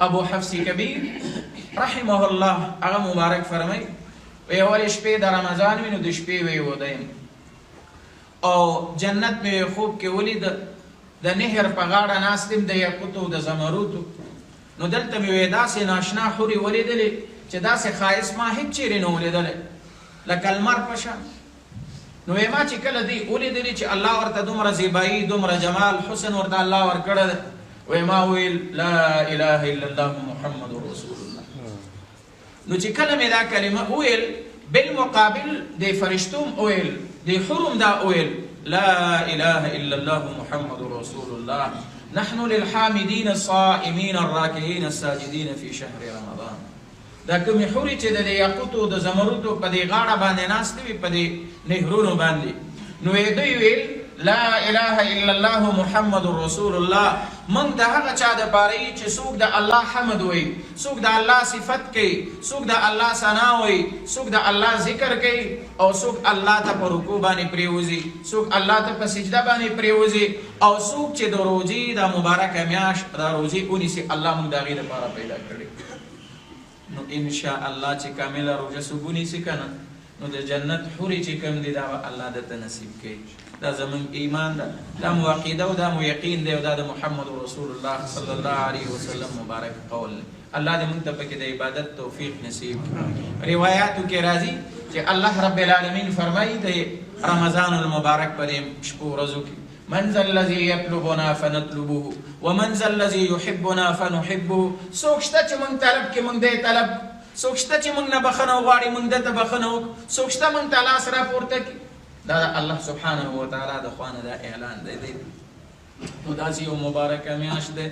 ابو حفص کبیر رحمه الله هغه مبارک فرمای وی اول شپې د رمضان وینو د شپې وی ودایم او جنت مې خوب کې ولید د نهر په غاړه ناستم د یاقوتو د زمرودو نو دلته مې داسې ناشنا حورې ولیدلې چې داسې ښایست ما هیڅ چیرې نه ولیدلی لکه لمر په شان نو ما چې کله دی ولیدلې چې الله ورته دومره زیبایي دومره جمال حسن ورته الله ورکړی دی وی ما ویل لا اله الا الله محمد رسول الله نو چې کله مې دا کلمه ویل بالمقابل د فرشتوم ویل د حرم دا ویل لا اله الا الله محمد رسول الله نحن للحامدين الصائمين الراكعين الساجدين في شهر رمضان دا کومې حورې چې د یاقوتو د زمرودو په دې غاړه باندې ناستې وي په دې نهرونو باندې نو یې دوی ویل لا اله الا الله محمد رسول الله من د هغه چا دپاره یي چې څوک د الله حمد وایي څوک د الله صفت کوي څوک د الله ثنا وایي څوک د الله ذکر کوي او څوک الله ته په رکوع باندې پرېوځي څوک الله ته په سجده باندې پرېوځي او څوک چې د روژې د مبارکه میاشت دا روژې ونیسي الله موږ د هغې دپاره پیدا کړي نو انشاءالله چې کامله روژه څوک ونیسي که نه نو د جنت حورې چې کوم دي دا به الله درته نصیب کوي دا زمونږ ایمان ده دا مو عقیده او دا مو یقین دی او دا د محمد رسول الله صلی الله علیه وسلم مبارک قول دی الله دې موږ ته پکې د عبادت توفیق نصیب کړي روایاتو کې راځي چې الله رب العالمین فرمایي د رمضان المبارک په دې شپو ورځو کې من ذا الذي يطلبنا فنطلبه ومن ذا الذي يحبنا فنحبه څوک شته چې موږ طلب کې موږ دې طلب څوک شته چې موږ نه بخښنه وغواړي موږ دته بخښنه وکړو څوک شته موږ ته لاس راپورته کړي دا الله سبحانه وتعالی د خوا نه دا اعلان دی نو داسې یو مبارکه میاشت دی